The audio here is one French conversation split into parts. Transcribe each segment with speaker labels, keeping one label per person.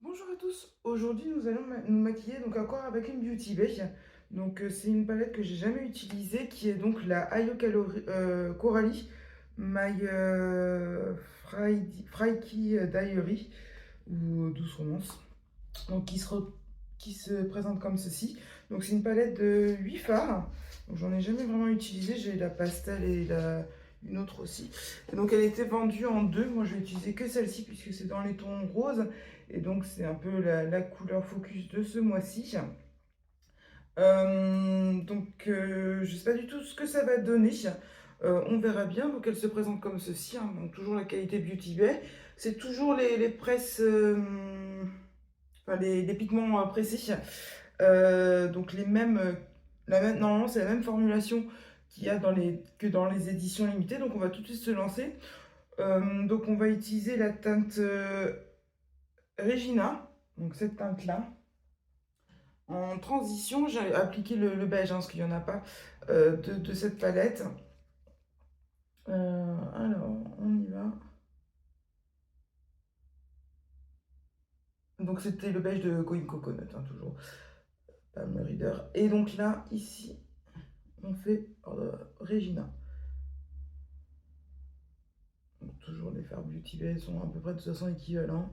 Speaker 1: Bonjour à tous, aujourd'hui nous allons nous maquiller donc encore avec une Beauty Bay. Donc c'est une palette que j'ai jamais utilisée qui est donc la Coralie My Frikey Diary ou Douce Romance. Donc qui se présente comme ceci. Donc c'est une palette de 8 fards. Donc j'en ai jamais vraiment utilisé, j'ai la pastel et une autre aussi. Et donc elle était vendue en deux, moi je vais utiliser que celle-ci puisque c'est dans les tons roses. Et donc c'est un peu la couleur focus de ce mois-ci. Je ne sais pas du tout ce que ça va donner. On verra bien. Donc elle se présente comme ceci, hein. Donc toujours la qualité Beauty Bay. C'est toujours les presses, enfin les pigments pressés. Donc les mêmes, normalement c'est la même formulation qu'il y a que dans les éditions limitées. Donc on va tout de suite se lancer. Donc on va utiliser la teinte Regina, donc cette teinte-là. En transition, j'ai appliqué le beige, hein, parce qu'il n'y en a pas de cette palette. Alors, on y va. Donc c'était le beige de Going Coconut, hein, toujours. Palm Reader. Et donc là, ici, on fait Regina. Donc, toujours les fards Beauty Bay sont à peu près de toute façon équivalents.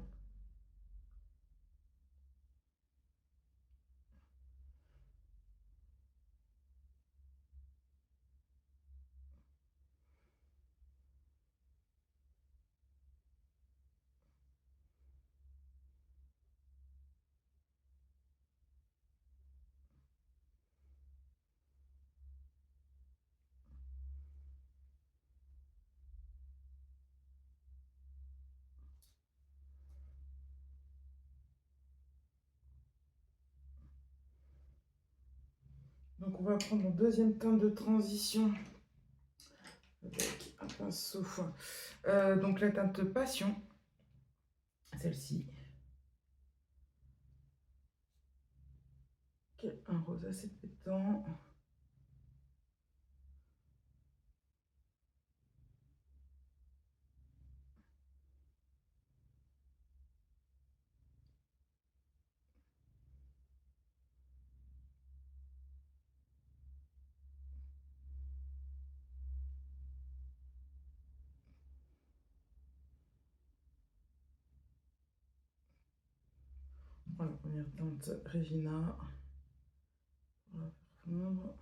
Speaker 1: Donc on va prendre une deuxième teinte de transition avec un pinceau. Donc la teinte Passion, celle-ci, qui est un rose assez pétant. Voilà, première teinte Regina. On va faire fondre.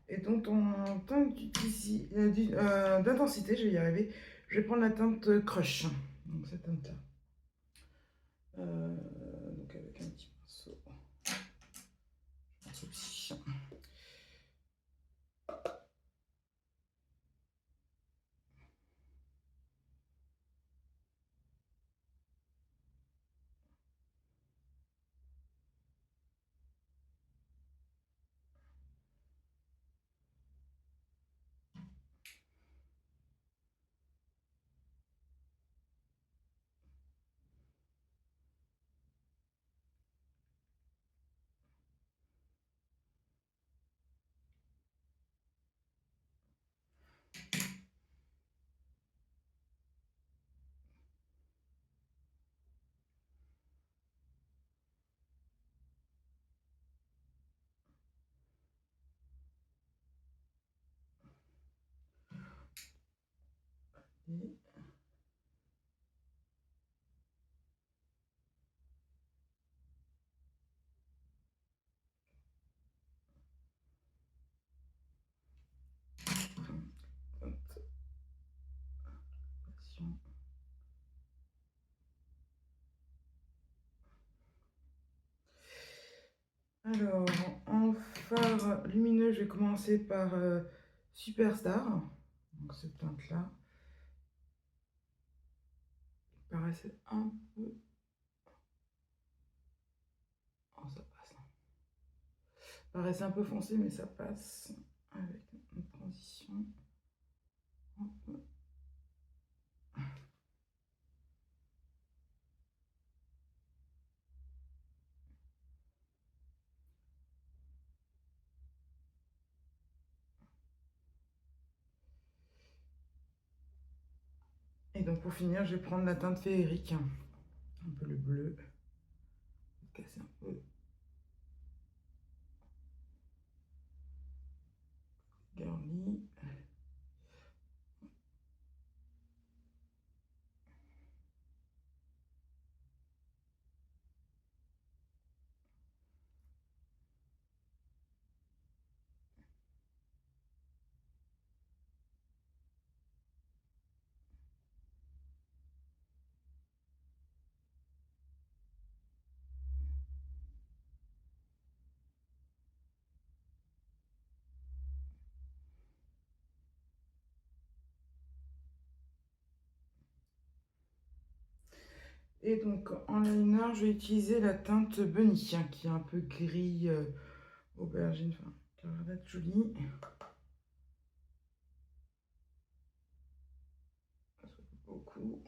Speaker 1: Et donc en teinte d'intensité, je vais y arriver, je vais prendre la teinte Crush. Donc cette teinte-là. Donc avec un petit pinceau. Je pense aussi. Et teinte Passion. Alors, en phare lumineux, je vais commencer par Superstar. Donc cette teinte-là. paraissait un peu... Oh, ça passe, hein. Paraissait un peu foncé, mais ça passe avec une transition. Hop. Et donc pour finir, je vais prendre la teinte féerique, un peu le bleu, casser un peu girly. Et donc en liner, je vais utiliser la teinte Bunny, qui est un peu gris aubergine, enfin, qui a l'air d'être jolie. Beaucoup.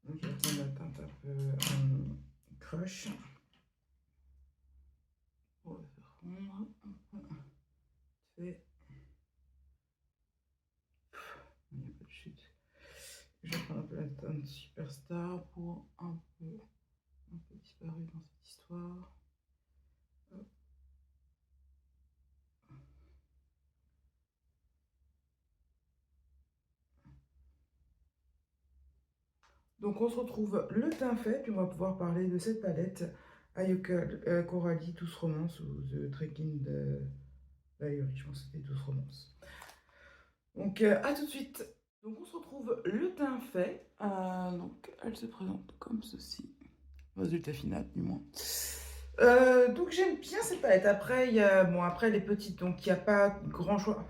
Speaker 1: Donc je vais prendre la teinte un peu crush pour le faire fondre. Fait. Il n'y a pas de chute. Je vais prendre un peu la teinte Superstar pour un peu disparu dans cette histoire. Hop. Donc on se retrouve le teint fait, puis on va pouvoir parler de cette palette Ayaka Coralie Douce Romance ou The Trekking de Diary, je pense que c'était Douce Romance. Donc à tout de suite. Donc on se retrouve le teint fait, donc elle se présente comme ceci, résultat final du moins. Donc j'aime bien cette palette. Après, après elle est petite, donc il n'y a pas grand choix.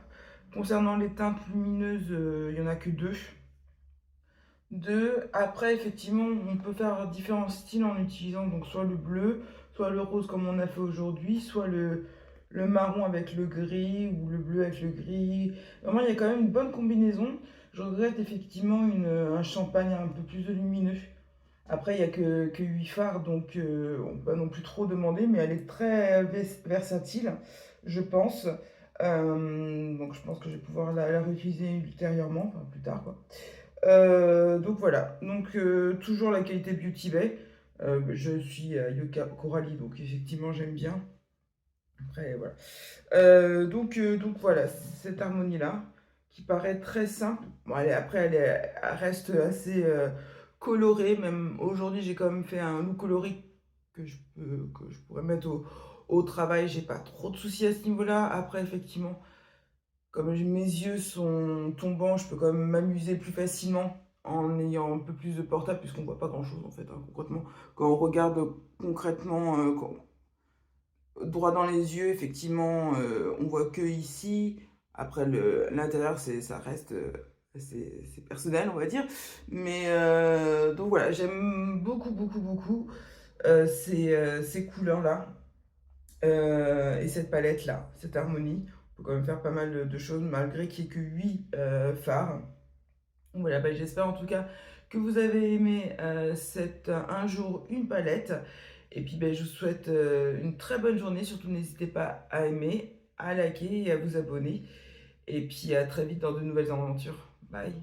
Speaker 1: Concernant les teintes lumineuses, il n'y en a que deux. Après, effectivement, on peut faire différents styles en utilisant donc soit le bleu, soit le rose comme on a fait aujourd'hui, soit le marron avec le gris ou le bleu avec le gris. Vraiment, il y a quand même une bonne combinaison. Je regrette effectivement un champagne un peu plus lumineux. Après, il n'y a que 8 fards, donc on ne peut pas non plus trop demander, mais elle est très versatile, je pense. Donc je pense que je vais pouvoir la réutiliser ultérieurement, enfin plus tard, quoi. Donc voilà, donc toujours la qualité Beauty Bay. Je suis à Yucca Coralie, donc effectivement j'aime bien. Après voilà. Donc voilà, cette harmonie-là, qui paraît très simple. Bon, elle reste assez colorée, même aujourd'hui j'ai quand même fait un look coloré que je pourrais mettre au travail. J'ai pas trop de soucis à ce niveau-là. Après effectivement, comme mes yeux sont tombants, je peux quand même m'amuser plus facilement en ayant un peu plus de portable, puisqu'on voit pas grand-chose en fait, hein, concrètement. Quand on regarde concrètement droit dans les yeux, effectivement, on voit que ici. Après, l'intérieur, ça reste c'est personnel, on va dire. Mais donc voilà, j'aime beaucoup, beaucoup, beaucoup ces couleurs-là. Et cette palette-là, cette harmonie. On peut quand même faire pas mal de choses malgré qu'il n'y ait que 8 fards. Donc voilà, bah, j'espère en tout cas que vous avez aimé cette un jour, une palette. Et puis ben, je vous souhaite une très bonne journée. Surtout n'hésitez pas à aimer, à liker et à vous abonner. Et puis à très vite dans de nouvelles aventures. Bye.